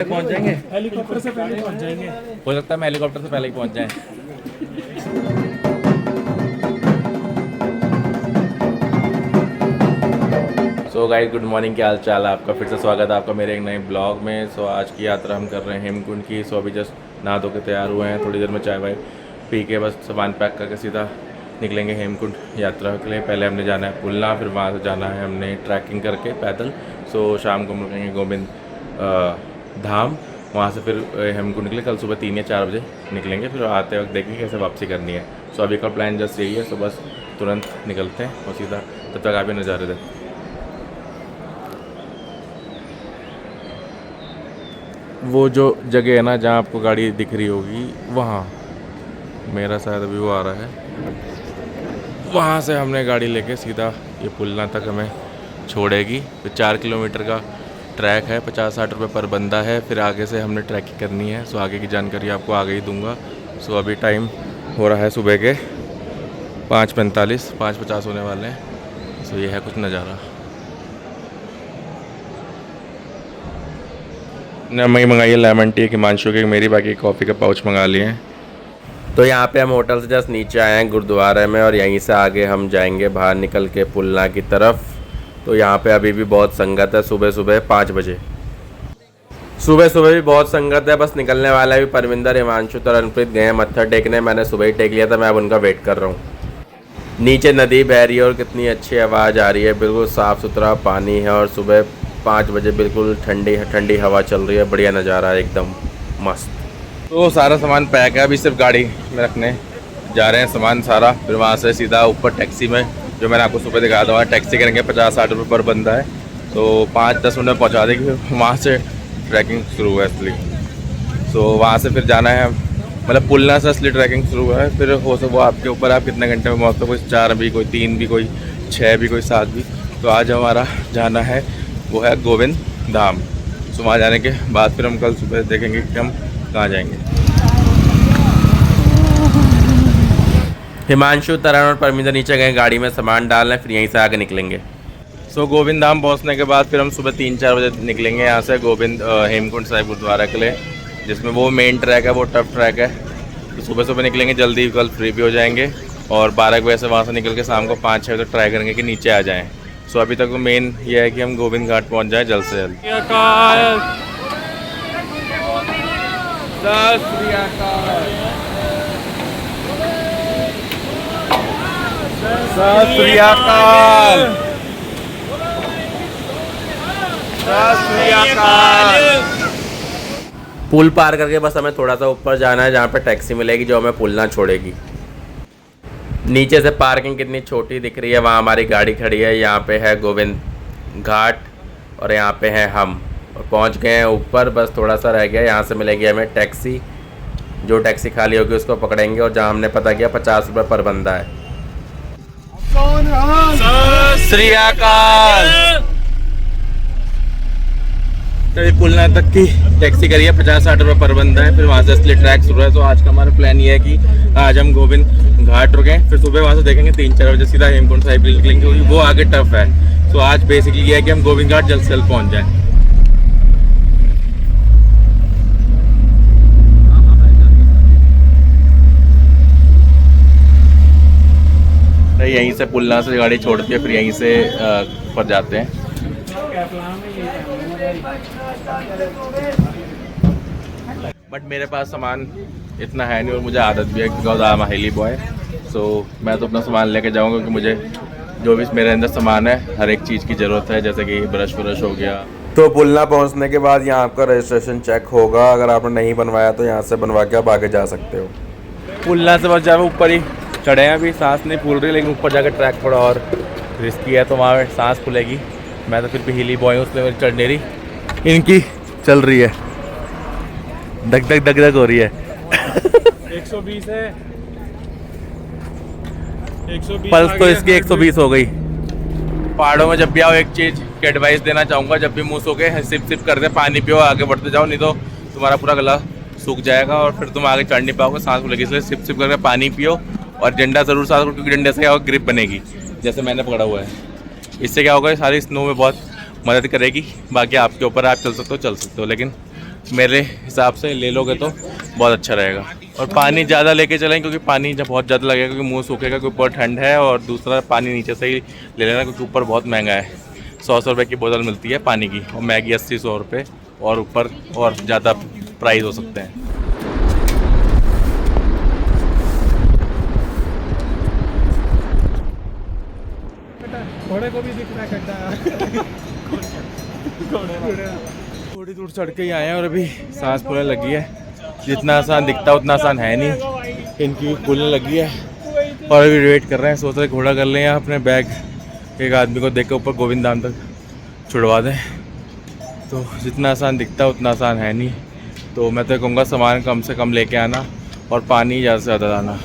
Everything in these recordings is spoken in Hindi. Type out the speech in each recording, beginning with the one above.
पहुंच जाएंगे, हेलीकॉप्टर से पहले पहुंच जाएंगे। हो सकता है हम हेलीकॉप्टर से पहले ही पहुंच जाएं। सो गाइस, गुड मॉर्निंग, क्या हाल चाल है आपका। फिर से स्वागत है आपका मेरे एक नए ब्लॉग में। सो आज की यात्रा हम कर रहे हैं हेमकुंड की। सो अभी जस्ट नहा धो के तैयार हुए हैं, थोड़ी देर में चाय वाय पी के बस सामान पैक करके सीधा निकलेंगे हेमकुंड यात्रा के लिए। पहले हमने जाना है पुलना, फिर वहाँ से जाना है हमने ट्रैकिंग करके पैदल। सो शाम को हम रुकेंगे गोविंद धाम, वहाँ से फिर हेमकुंड निकले कल सुबह 3 या 4 बजे निकलेंगे। फिर आते वक्त देखेंगे कैसे वापसी करनी है। सो अभी का प्लान जस्ट यही है। सो बस तुरंत निकलते हैं और सीधा, तब तक आप भी नज़ारे दें। वो जो जगह है ना जहाँ आपको गाड़ी दिख रही होगी, वहाँ मेरा शायद अभी वो आ रहा है, वहाँ से हमने गाड़ी लेके सीधा ये पुलना तक हमें छोड़ेगी। फिर 4 किलोमीटर का ट्रैक है, 50-60 रुपये पर बंदा है। फिर आगे से हमने ट्रैकिंग करनी है। सो आगे की जानकारी आपको आगे ही दूंगा। सो अभी टाइम हो रहा है सुबह के 5:45, 5:50 होने वाले हैं। सो ये है कुछ नज़ारा। ने मैं मंगाई है लेमन टी, हिमांशु की, मेरी बाकी कॉफ़ी का पाउच मंगा लिए हैं। तो यहाँ पे हम होटल से जस्ट नीचे आए हैं गुरुद्वारे में, और यहीं से आगे हम जाएंगे बाहर निकल के पुलना की तरफ। तो यहाँ पे अभी भी बहुत संगत है, सुबह सुबह 5 बजे, सुबह सुबह भी बहुत संगत है। बस निकलने वाला है भी परविंदर, हिमांशु, तरणप्रीत गए हैं मत्था टेकने। मैंने सुबह ही टेक लिया था, मैं अब उनका वेट कर रहा हूँ। नीचे नदी बह रही है और कितनी अच्छी आवाज़ आ रही है, बिल्कुल साफ़ सुथरा पानी है, और सुबह 5 बजे बिल्कुल ठंडी ठंडी हवा चल रही है। बढ़िया नज़ारा है, एकदम मस्त। तो सारा सामान पैक है, अभी सिर्फ गाड़ी में रखने जा रहे हैं सामान सारा। फिर वहाँ से सीधा ऊपर टैक्सी में, जो मैंने आपको सुबह दिखाया था, टैक्सी करेंगे 50-60 रुपये पर बंदा है। तो 5-10 मिनट में पहुँचा देगी। फिर वहाँ से ट्रैकिंग शुरू हुआ असली। सो वहाँ से फिर जाना है, मतलब पुलना से असली ट्रैकिंग शुरू हुआ है। फिर हो सके वो आपके ऊपर, आप कितने घंटे में पहुँचते, कोई 4 भी, कोई 3 भी, कोई 6 भी, कोई 7 भी। तो आज हमारा जाना है वो है गोविंद धाम। सो वहाँ जाने के बाद फिर हम कल सुबह देखेंगे कि हम कहाँ जाएंगे। हिमांशु, तरण और परमिंदर नीचे गए गाड़ी में सामान डालने, फिर यहीं से आगे निकलेंगे। सो गोविंद धाम पहुँचने के बाद फिर हम सुबह 3-4 बजे निकलेंगे यहाँ से गोविंद हेमकुंड साहिब गुरुद्वारा के लिए, जिसमें वो मेन ट्रैक है, वो टफ ट्रैक है। तो सुबह सुबह निकलेंगे जल्दी, कल फ्री भी हो जाएंगे, और 12 बजे से वहाँ से निकल के शाम को 5-6 बजे ट्राई करेंगे कि नीचे आ जाएँ। सो अभी तक तो मेन ये है कि हम गोविंद घाट पहुँच जाएँ जल्द से जल्द। सत श्री अकाल। पुल पार करके बस हमें थोड़ा सा ऊपर जाना है, जहाँ पे टैक्सी मिलेगी जो हमें पुलना छोड़ेगी। नीचे से पार्किंग कितनी छोटी दिख रही है, वहाँ हमारी गाड़ी खड़ी है। यहाँ पे है गोविंद घाट और यहाँ पे है हम, और पहुँच गए हैं ऊपर। बस थोड़ा सा रह गया, यहाँ से मिलेगी हमें टैक्सी। जो टैक्सी खाली होगी उसको पकड़ेंगे, और जहाँ हमने पता किया 50 रुपये पर बंदा है। श्री अकाल। तो ये पुलना तक की टैक्सी करिए, 50-60 रुपये पर बंदा है। फिर वहाँ से असली ट्रैक शुरू है। तो आज का हमारा प्लान ये है कि आज हम गोविंद घाट रुके, फिर सुबह वहाँ से देखेंगे 3-4 बजे सीधा हेमकुंड साहिब निकलेंगे, क्योंकि वो आगे टफ है। तो आज बेसिकली ये है कि हम गोविंद घाट जल्द से जल्द पहुँच जाएँ। यहीं से पुलना से गाड़ी छोड़ती है, फिर यहीं से ऊपर जाते हैं। बट मेरे पास सामान इतना है नहीं, और मुझे आदत भी है because I am highly boy. So मैं तो अपना सामान लेके जाऊंगा, क्योंकि मुझे जो भी मेरे अंदर सामान है हर एक चीज़ की ज़रूरत है, जैसे कि ब्रश व्रश हो गया। तो पुलना पहुंचने के बाद यहाँ आपका रजिस्ट्रेशन चेक होगा। अगर आपने नहीं बनवाया तो यहाँ से बनवा के आप आगे जा सकते हो। पुलना से बस जाए ऊपर ही चढ़े हैं, अभी सांस नहीं फूल रही, लेकिन ऊपर जाकर ट्रैक थोड़ा और रिस्की है, तो वहाँ सांस फूलेगी। मैं तो फिर भी हिली बॉय हूँ, उसमें मेरी चढ़ नहीं रही, इनकी चल रही है, धक धक धक धक हो रही है। 120 है, 120 पल्स तो इसकी 120 हो गई। पहाड़ों में जब भी आओ, एक चीज़ की एडवाइस देना चाहूँगा, जब भी मुँह सूखे सिप सिप करते पानी पियो, आगे बढ़ते जाओ, नहीं तो तुम्हारा पूरा गला सूख जाएगा और फिर तुम आगे चढ़ नहीं पाओगे, सांस फूलेगी। इसलिए सिप सिप करके पानी पियो, और डंडा ज़रूर साथ करो, क्योंकि डंडे से क्या होगा, ग्रिप बनेगी, जैसे मैंने पकड़ा हुआ है। इससे क्या होगा, सारी स्नो में बहुत मदद करेगी। बाकी आपके ऊपर, आप चल सकते हो, लेकिन मेरे हिसाब से ले लोगे तो बहुत अच्छा रहेगा। और पानी ज़्यादा लेके चलें क्योंकि पानी जब बहुत ज़्यादा लगेगा क्योंकि मुंह सूखेगा, क्योंकि ऊपर ठंड है। और दूसरा पानी नीचे से ही ले लेना क्योंकि ऊपर बहुत महंगा है। 100 रुपये की बोतल मिलती है पानी की, और मैगी 80-100 रुपये, और ऊपर और ज़्यादा प्राइस हो सकते हैं। घोड़े को भी दिख रहा है गड्ढा। थोड़ी दूर चढ़ के ही आए हैं और अभी सांस फूलने लगी है। जितना आसान दिखता उतना आसान है नहीं, इनकी फूलने लगी है। और अभी वेट कर रहे हैं, सोच रहे घोड़ा कर लें या अपने बैग एक आदमी को देख के ऊपर गोविंद धाम तक छुड़वा दें। तो जितना आसान दिखता उतना आसान है नहीं। तो मैं तो कहूँगा सामान कम से कम लेके आना और पानी ज़्यादा से ज़्यादा लाना।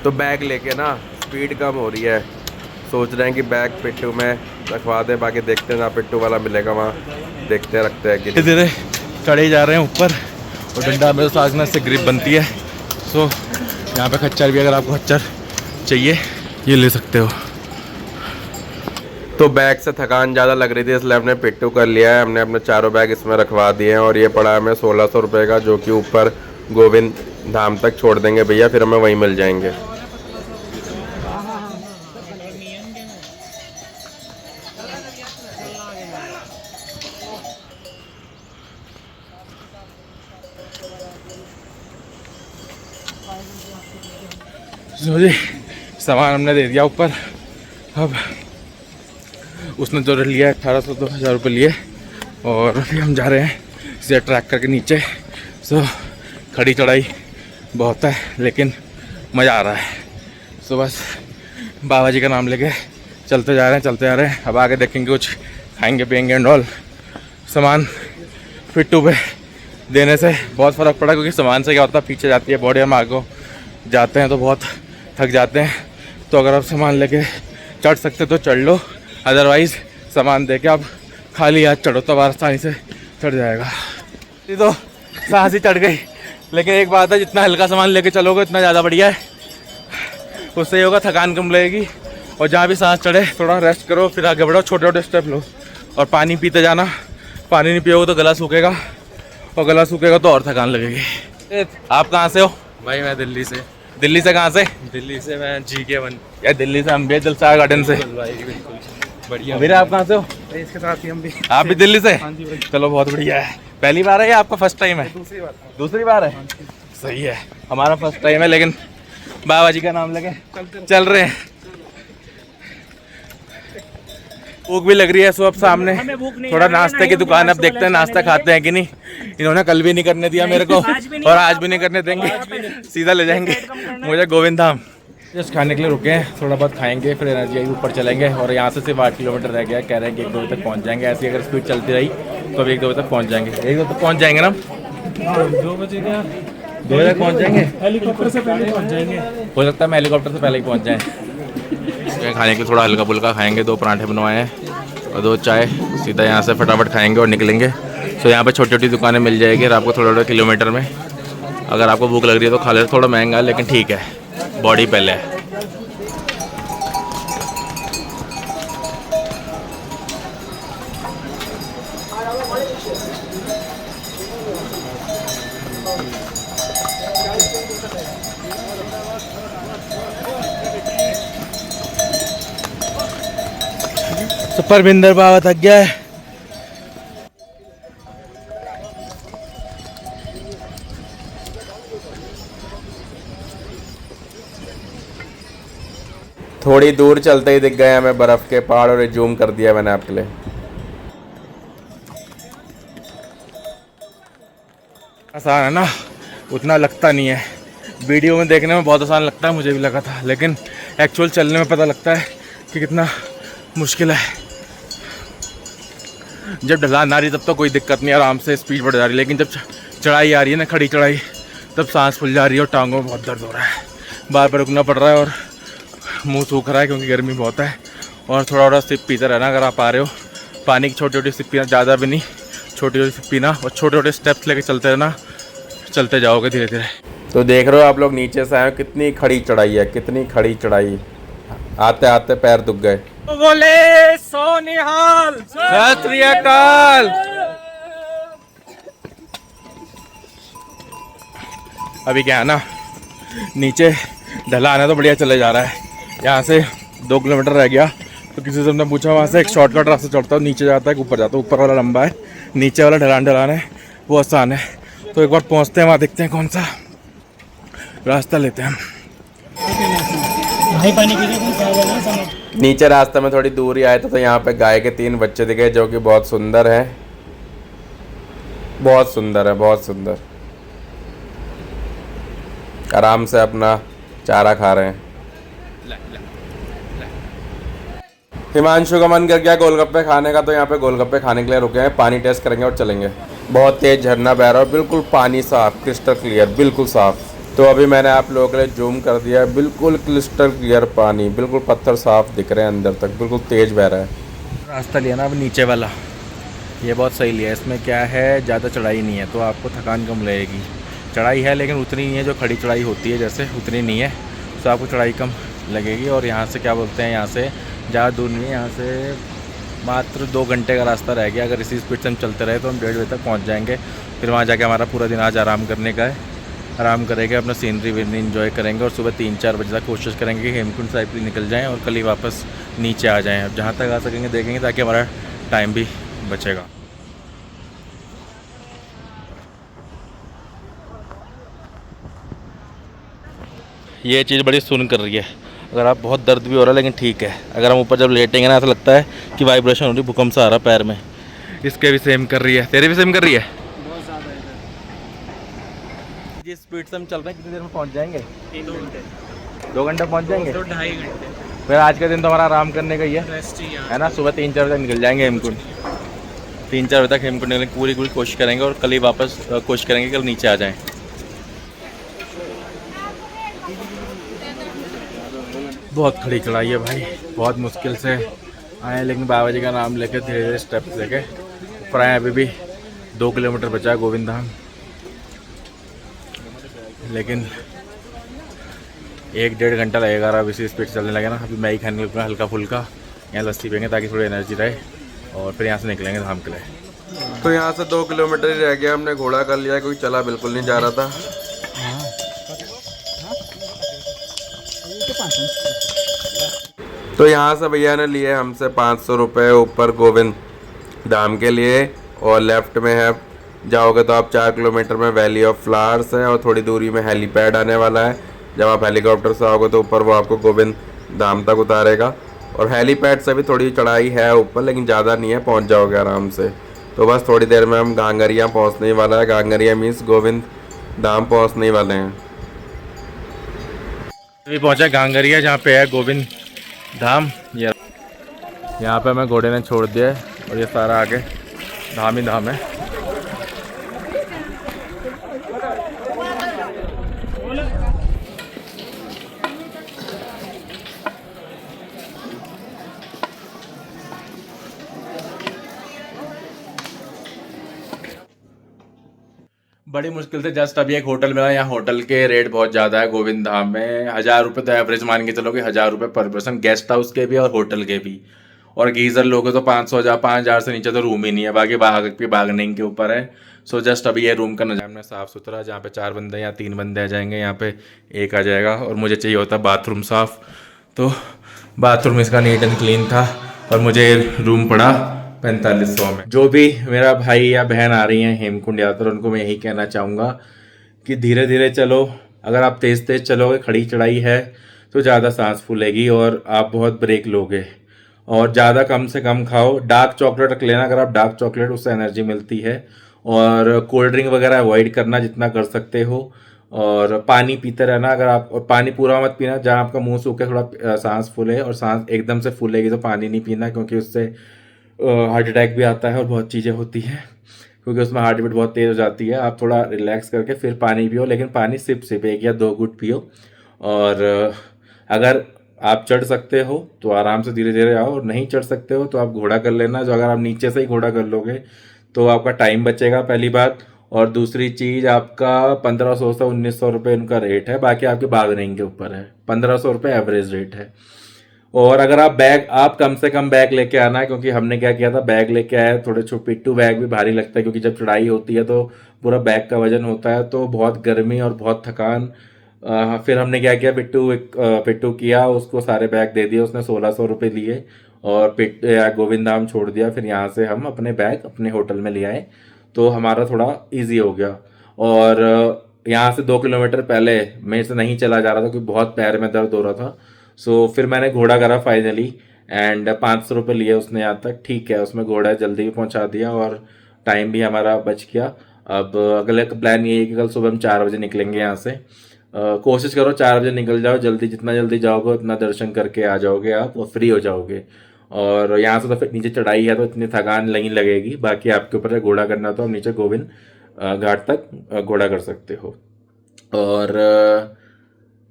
तो बैग लेके ना स्पीड कम हो रही है, सोच रहे हैं कि बैग पिट्टू में रखवा दें, बाकी देखते हैं ना पिट्टू वाला मिलेगा वहाँ, देखते हैं रखते हैं कि धीरे धीरे चढ़े जा रहे हैं ऊपर। और डंडा में तो सागना से ग्रिप बनती है। सो यहाँ पे खच्चर भी, अगर आपको खच्चर चाहिए ये ले सकते हो। तो बैग से थकान ज़्यादा लग रही थी इसलिए हमने पिट्टू कर लिया है। हमने अपने चारों बैग इसमें रखवा दिए हैं और ये पड़ा हमें 1600 रुपये का, जो कि ऊपर गोविंद धाम तक छोड़ देंगे भैया, फिर हमें वहीं मिल जाएंगे। जी सामान हमने दे दिया ऊपर। अब उसने जो लिया 1800-2000 रुपये लिए, और अभी हम जा रहे हैं सीधे ट्रैक करके नीचे। सो खड़ी चढ़ाई बहुत है लेकिन मज़ा आ रहा है। सो बस बाबा जी का नाम लेके चलते जा रहे हैं। अब आगे देखेंगे, कुछ खाएंगे पियेंगे एंड ऑल। सामान पिट्टू पे देने से बहुत फ़र्क पड़ा, क्योंकि सामान से क्या होता है पीछे जाती है बॉडी, हम आगे जाते हैं तो बहुत थक जाते हैं। तो अगर आप सामान लेके चढ़ सकते तो चढ़ लो, अदरवाइज़ सामान दे के आप खाली हाथ चढ़ो तो आसानी से चढ़ जाएगा। ये तो सांस ही चढ़ गई, लेकिन एक बात है, जितना हल्का सामान लेके चलोगे उतना ज़्यादा बढ़िया है। उससे ये होगा थकान कम लगेगी। और जहाँ भी सांस चढ़े थोड़ा रेस्ट करो, फिर आगे बढ़ो, छोटे छोटे स्टेप लो। और पानी पीते जाना, पानी नहीं पियोगे तो गला सूखेगा, और गला सूखेगा तो और थकान लगेगी। आप कहाँ से हो? भाई मैं दिल्ली से। दिल्ली से कहाँ से? दिल्ली से मैं GK1। या दिल्ली से हम भी दिलशाद गार्डन से। भाई बिल्कुल बढ़िया। मेरे आप कहाँ से हो? इसके साथ ही हम भी। आप भी दिल्ली से? हाँ जी भाई। चलो बहुत बढ़िया है। पहली बार है या आपका फर्स्ट टाइम है? दूसरी बार। दूसरी बार है? सही है, हमारा फर्स्ट टाइम है, लेकिन बाबा जी का नाम लेके चल रहे हैं। भूख भी लग रही है। सो अब सामने थोड़ा नाश्ते की दुकान, अब देखते हैं नाश्ता खाते हैं कि नहीं। इन्होंने कल भी नहीं करने दिया मेरे को, और आज भी नहीं करने देंगे, सीधा ले जाएंगे मुझे गोविंद धाम। जस्ट खाने के लिए रुके हैं, थोड़ा बहुत खाएंगे, फिर एनर्जी आई ऊपर चलेंगे। और यहाँ से सिर्फ 8 किलोमीटर रह गया, कह रहे हैं कि 1-2 बजे तक पहुँच जाएंगे। ऐसी अगर स्पीड चलती रही तो अब 1-2 बजे तक पहुँच जाएंगे। 1-2 तक पहुँच जाएंगे ना? 2 बजे क्या? 2 बजे तक पहुँच जाएंगे। हेलीकॉप्टर से पहले पहुँच जाएंगे। हो सकता है मैं हेलीकॉप्टर से पहले ही पहुँच जाएँ। खाने के लिए थोड़ा हल्का फुल्का खाएंगे, 2 पराठे बनवाए हैं और 2 चाय, सीधा यहाँ से फटाफट खाएंगे और निकलेंगे। तो यहाँ पे छोटी छोटी दुकानें मिल जाएगी और आपको थोड़ा किलोमीटर में। अगर आपको भूख लग रही है तो खा ले, थोड़ा महंगा है लेकिन ठीक है, बॉडी पहले है। परविंदर बाबा थक गया है। थोड़ी दूर चलते ही दिख गए हमें बर्फ के पहाड़, और जूम कर दिया मैंने आपके लिए। आसान है ना, उतना लगता नहीं है। वीडियो में देखने में बहुत आसान लगता है, मुझे भी लगा था, लेकिन एक्चुअल चलने में पता लगता है कि कितना मुश्किल है। जब ढलान आ रही तब तो कोई दिक्कत नहीं, आराम से स्पीड बढ़ जा रही है, लेकिन जब चढ़ाई आ रही है ना, खड़ी चढ़ाई, तब सांस फूल जा रही है और टांगों में बहुत दर्द हो रहा है। बार बार रुकना पड़ रहा है और मुंह सूख रहा है क्योंकि गर्मी बहुत है। और थोड़ा थोड़ा सिप पीते रहना अगर आप आ रहे हो। पानी की छोटी छोटी सिप पीना, ज़्यादा भी नहीं, छोटी छोटी सिप पीना, और छोटे छोटे स्टेप्स लेके चलते रहना, चलते जाओगे धीरे धीरे। तो देख रहे हो आप लोग नीचे से आए हो, कितनी खड़ी चढ़ाई है, कितनी खड़ी चढ़ाई। आते आते पैर दुख गए। बोले सोनिहाल। सत श्री अकाल। अभी क्या है ना, नीचे ढलान है तो बढ़िया चले जा रहा है। यहाँ से 2 किलोमीटर रह गया तो किसी से हमने पूछा, वहाँ से एक शॉर्टकट रास्ता चढ़ता है, नीचे जाता है, ऊपर जाता है। ऊपर वाला लंबा है, नीचे वाला ढलान है, वो आसान है। तो एक बार पहुँचते हैं, वहाँ देखते हैं कौन सा रास्ता लेते हैं हम। नीचे रास्ते में थोड़ी दूर ही आए थे तो यहाँ पे गाय के 3 बच्चे दिखे जो कि बहुत सुंदर है, बहुत सुंदर है, बहुत सुंदर। आराम से अपना चारा खा रहे हैं। हिमांशु का मन कर गया गोलगप्पे खाने का, तो यहाँ पे गोलगप्पे खाने के लिए रुके हैं। पानी टेस्ट करेंगे और चलेंगे। बहुत तेज झरना बह रहा है, बिल्कुल पानी साफ, क्रिस्टल क्लियर, बिल्कुल साफ। तो अभी मैंने आप लोगों के लिए जूम कर दिया है, बिल्कुल क्रिस्टल क्लियर पानी, बिल्कुल पत्थर साफ दिख रहे हैं अंदर तक, बिल्कुल तेज बह रहा है। रास्ता लिया ना अब नीचे वाला, ये बहुत सही लिया है। इसमें क्या है, ज़्यादा चढ़ाई नहीं है तो आपको थकान कम लगेगी। चढ़ाई है लेकिन उतनी नहीं है जो खड़ी चढ़ाई होती है, जैसे उतनी नहीं है, तो आपको चढ़ाई कम लगेगी। और यहाँ से क्या बोलते हैं, यहाँ से ज़्यादा दूर नहीं है, यहाँ से मात्र 2 घंटे का रास्ता रह गया। अगर इसी स्पीड से हम चलते रहे तो हम 1:30 बजे तक पहुँच जाएंगे। फिर वहाँ जाके हमारा पूरा दिन आज आराम करने का है। आराम करेंगे, अपना सीनरी वीनरी इन्जॉय करेंगे और सुबह 3-4 बजे तक कोशिश करेंगे कि हेमकुंड साहिब भी निकल जाएँ और कल ही वापस नीचे आ जाएँ। अब जहाँ तक आ सकेंगे देखेंगे, ताकि हमारा टाइम भी बचेगा। ये चीज़ बड़ी सुन कर रही है। अगर आप बहुत दर्द भी हो रहा है लेकिन ठीक है। अगर हम ऊपर जब लेटेंगे ना, ऐसा लगता है कि वाइब्रेशन हो रही, भूकंप सा आ रहा पैर में। इसके भी सेम कर रही है, तेरे भी सेम कर रही है। बहुत ज़्यादा है। जिस स्पीड से हम चल रहे हैं कितनी देर में पहुंच जाएंगे? 2 घंटे। 2 घंटे पहुंच जाएंगे। 2.5 घंटे। फिर आज का दिन तो हमारा आराम करने का ही है रेस्ट ही है ना। सुबह 3-4 बजे तक निकल जाएंगे हेमकुंड। 3-4 बजे तक हेमकुंड निकलने की पूरी कोशिश करेंगे और कल ही वापस कोशिश करेंगे कल नीचे आ जाएँ। बहुत खड़ी चढ़ाई है भाई, बहुत मुश्किल से आए, लेकिन बाबा जी का नाम लेके धीरे धीरे स्टेप्स लेके ऊपर आए। अभी भी 2 किलोमीटर बचा है गोविंद धाम, लेकिन 1-1.5 घंटा लगेगा। अब इसी स्पीड चलने लगे ना। अभी मैगी खाने लगा हल्का फुल्का, यहाँ लस्सी पियेंगे ताकि थोड़ी एनर्जी रहे, और फिर यहाँ से निकलेंगे धाम के लिए। तो यहाँ से 2 किलोमीटर ही रह गया, हमने घोड़ा कर लिया क्योंकि चला बिल्कुल नहीं जा रहा था। तो यहाँ से भैया ने लिए हमसे 500 रुपये ऊपर गोविंद धाम के लिए, और लेफ्ट में है जाओगे तो आप 4 किलोमीटर में वैली ऑफ फ्लावर्स है, और थोड़ी दूरी में हेलीपैड आने वाला है। जब आप हेलीकॉप्टर से आओगे तो ऊपर वो आपको गोविंद धाम तक उतारेगा, और हेलीपैड से भी थोड़ी चढ़ाई है ऊपर, लेकिन ज़्यादा नहीं है, पहुँच जाओगे आराम से। तो बस थोड़ी देर में हम गांगरिया पहुँचने वाला है। गांगरिया मीन्स गोविंद धाम पहुँचने वाले हैं। अभी पहुँचा गांगरिया, जहाँ पे है गोविंद धाम। ये यहाँ पे हमें घोड़े ने छोड़ दिया है, और ये सारा आगे धाम ही धाम है। बड़ी मुश्किल से जस्ट अभी एक होटल मिला। यहाँ होटल के रेट बहुत ज़्यादा है गोविंद धाम में। 1000 रुपये तो एवरेज मान के चलोगे, 1000 रुपये पर पर्सन, गेस्ट हाउस के भी और होटल के भी। और गीज़र लोगे तो 500 से नीचे तो रूम ही नहीं है, बाकी बार्गेनिंग के ऊपर है। सो जस्ट अभी ये रूम का नजारा साफ़ सुथरा, जहाँ पे 4 बंदे या 3 बंदे आ जाएंगे, यहाँ पे 1 आ जाएगा। और मुझे चाहिए होता बाथरूम साफ़, तो बाथरूम इसका नीट एंड क्लीन था, और मुझे रूम पड़ा 4500 में। जो भी मेरा भाई या बहन आ रही हैं हेमकुंड यात्रा, उनको मैं यही कहना चाहूँगा कि धीरे धीरे चलो। अगर आप तेज़ तेज़ चलोगे, खड़ी चढ़ाई है, तो ज़्यादा सांस फूलेगी और आप बहुत ब्रेक लोगे। और ज़्यादा कम से कम खाओ। डार्क चॉकलेट रख लेना, अगर आप डार्क चॉकलेट, उससे एनर्जी मिलती है। और कोल्ड ड्रिंक वगैरह अवॉइड करना जितना कर सकते हो, और पानी पीते रहना। अगर आप, और पानी पूरा मत पीना, जहाँ आपका मुंह सूखे, थोड़ा सांस फूले, और सांस एकदम से फूलेगी तो पानी नहीं पीना, क्योंकि उससे हार्ट अटैक भी आता है और बहुत चीज़ें होती हैं, क्योंकि उसमें हार्ट बीट बहुत तेज़ हो जाती है। आप थोड़ा रिलैक्स करके फिर पानी पियो, लेकिन पानी सिप 1 या 2 घूंट पियो। और अगर आप चढ़ सकते हो तो आराम से धीरे धीरे आओ, और नहीं चढ़ सकते हो तो आप घोड़ा कर लेना। जो अगर आप नीचे से ही घोड़ा कर लोगे तो आपका टाइम बचेगा, पहली बात। और दूसरी चीज़, आपका 1500 से 1900 रुपये उनका रेट है, बाकी आपके बार्गेनिंग के ऊपर है। 1500 रुपये एवरेज रेट है। और अगर आप कम से कम बैग लेके आना है, क्योंकि हमने क्या किया था, बैग लेके आया, थोड़े पिट्ठू बैग भी भारी लगता है क्योंकि जब चढ़ाई होती है तो पूरा बैग का वजन होता है, तो बहुत गर्मी और बहुत थकान। फिर हमने क्या किया, पिट्ठू किया, उसको सारे बैग दे दिए, उसने 1600 रुपये लिए और गोविंद धाम छोड़ दिया। फिर यहाँ से हम अपने बैग अपने होटल में ले आए, तो हमारा थोड़ा इजी हो गया। और यहाँ से 2 किलोमीटर पहले मेरे से नहीं चला जा रहा था क्योंकि बहुत पैर में दर्द हो रहा था। सो फिर मैंने घोड़ा करा फाइनली, एंड 500 रुपये लिए उसने यहाँ तक। ठीक है, उसमें घोड़ा जल्दी भी पहुँचा दिया और टाइम भी हमारा बच गया। अब अगले का प्लान ये है कि कल सुबह हम 4 बजे निकलेंगे यहाँ से। कोशिश करो 4 बजे निकल जाओ, जल्दी जितना जल्दी जाओगे उतना दर्शन करके आ जाओगे आप और फ्री हो जाओगे। और यहाँ से तो फिर नीचे चढ़ाई है तो इतनी थकान नहीं लगेगी, बाकी आपके ऊपर है, घोड़ा करना तो आप नीचे गोविंद घाट तक घोड़ा कर सकते हो। और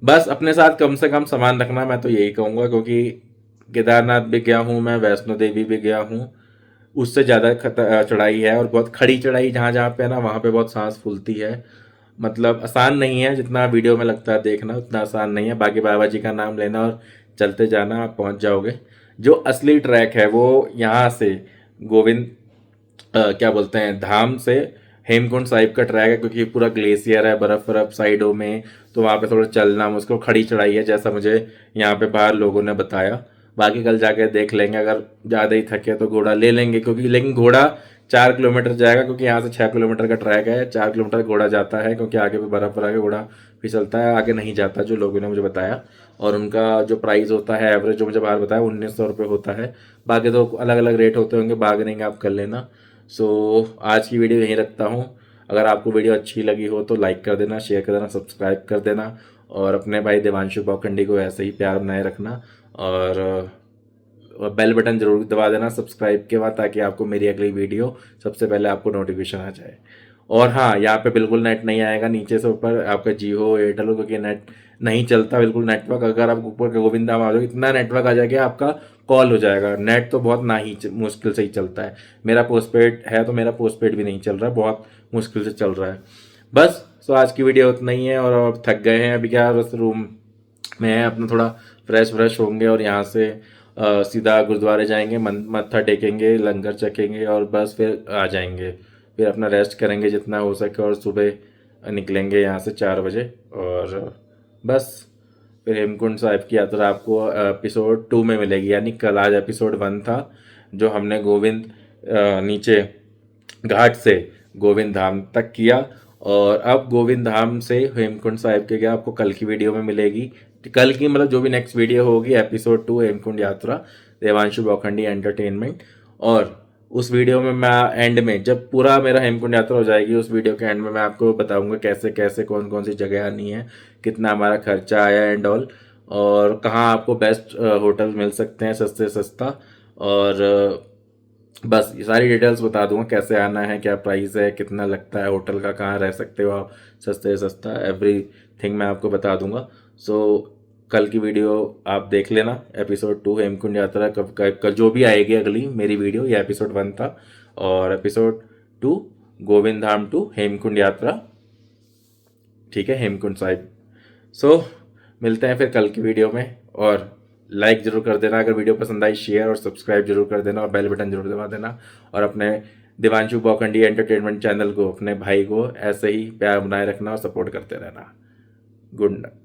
बस अपने साथ कम से कम सामान रखना, मैं तो यही कहूँगा, क्योंकि केदारनाथ भी गया हूँ मैं, वैष्णो देवी भी गया हूँ, उससे ज़्यादा चढ़ाई है और बहुत खड़ी चढ़ाई, जहाँ जहाँ पे है ना वहाँ पे बहुत सांस फूलती है। मतलब आसान नहीं है, जितना वीडियो में लगता है देखना उतना आसान नहीं है। बाकी बाबा जी का नाम लेना और चलते जाना, आप पहुँच जाओगे। जो असली ट्रैक है वो यहाँ से गोविंद क्या बोलते हैं, धाम से हेमकुंड साहिब का ट्रैक है, क्योंकि पूरा ग्लेशियर है, बर्फ बर्फ साइडों में, तो वहाँ पे थोड़ा चलना मुझको, खड़ी चढ़ाई है जैसा मुझे यहाँ पे बाहर लोगों ने बताया। बाकी कल जाके देख लेंगे, अगर ज़्यादा ही थके तो घोड़ा ले लेंगे, क्योंकि लेकिन घोड़ा 4 किलोमीटर जाएगा, क्योंकि यहाँ से 6 किलोमीटर का ट्रैक है, 4 किलोमीटर घोड़ा जाता है, क्योंकि आगे पे बर्फ पर आगे घोड़ा फिसलता है, आगे नहीं जाता, जो लोगों ने मुझे बताया। और उनका जो प्राइस होता है एवरेज, जो मुझे बाहर बताया, 1900 रुपये होता है। बाकी तो अलग अलग रेट होते होंगे, बार्गेनिंग आप कर लेना। सो आज की वीडियो यहीं रखता हूँ। अगर आपको वीडियो अच्छी लगी हो तो लाइक कर देना, शेयर कर देना, सब्सक्राइब कर देना, और अपने भाई देवांशु बौखंडी को ऐसे ही प्यार बनाए रखना। और बेल बटन जरूर दबा देना सब्सक्राइब के बाद, ताकि आपको मेरी अगली वीडियो सबसे पहले आपको नोटिफिकेशन आ जाए। और हाँ, यहाँ पे बिल्कुल नेट नहीं आएगा, नीचे से ऊपर आपका जियो एयरटेल हो, क्योंकि नेट नहीं चलता बिल्कुल नेटवर्क। अगर आप ऊपर गोविंद धाम आ जाओगे, इतना नेटवर्क आ जाएगा आपका कॉल हो जाएगा, नेट तो बहुत ना ही मुश्किल से ही चलता है। मेरा पोस्टपेड है तो मेरा पोस्टपेड भी नहीं चल रहा है, बहुत मुश्किल से चल रहा है। बस सो आज की वीडियो उतना ही है, और अब थक गए हैं, अभी क्या बस रूम में है अपना, थोड़ा फ्रेश होंगे और यहाँ से सीधा गुरुद्वारे जाएंगे, मत्था टेकेंगे, लंगर चखेंगे और बस फिर आ जाएंगे। फिर अपना रेस्ट करेंगे जितना हो सके, और सुबह निकलेंगे यहाँ से 4 बजे। और बस फिर हेमकुंड साहिब की यात्रा आपको एपिसोड 2 में मिलेगी, यानी कल, आज एपिसोड 1 था जो हमने गोविंद नीचे घाट से गोविंद धाम तक किया, और अब गोविंद धाम से हेमकुंड साहिब के क्या आपको कल की वीडियो में मिलेगी। कल की मतलब जो भी नेक्स्ट वीडियो होगी, एपिसोड 2 हेमकुंड यात्रा, देवांशु बौखंडी एंटरटेनमेंट। और उस वीडियो में मैं एंड में, जब पूरा मेरा हेमकुंड यात्रा हो जाएगी, उस वीडियो के एंड में मैं आपको बताऊंगा कैसे कैसे कौन कौन सी जगह आनी है, कितना हमारा खर्चा आया एंड ऑल, और कहाँ आपको बेस्ट होटल मिल सकते हैं सस्ते सस्ता। और बस ये सारी डिटेल्स बता दूंगा, कैसे आना है, क्या प्राइस है, कितना लगता है होटल का, कहाँ रह सकते हो आप सस्ते से सस्ता, एवरीथिंग मैं आपको बता दूंगा। सो कल की वीडियो आप देख लेना, एपिसोड 2 हेमकुंड यात्रा कब जो भी आएगी अगली मेरी वीडियो, ये एपिसोड 1 था, और एपिसोड 2 गोविंद धाम टू हेमकुंड यात्रा, ठीक है, हेमकुंड साहिब। सो मिलते हैं फिर कल की वीडियो में, और लाइक जरूर कर देना अगर वीडियो पसंद आई, शेयर और सब्सक्राइब जरूर कर देना, और बेल बटन जरूर दबा देना, और अपने देवांशु बौखंडी एंटरटेनमेंट चैनल को, अपने भाई को ऐसे ही प्यार बनाए रखना और सपोर्ट करते रहना। Good night.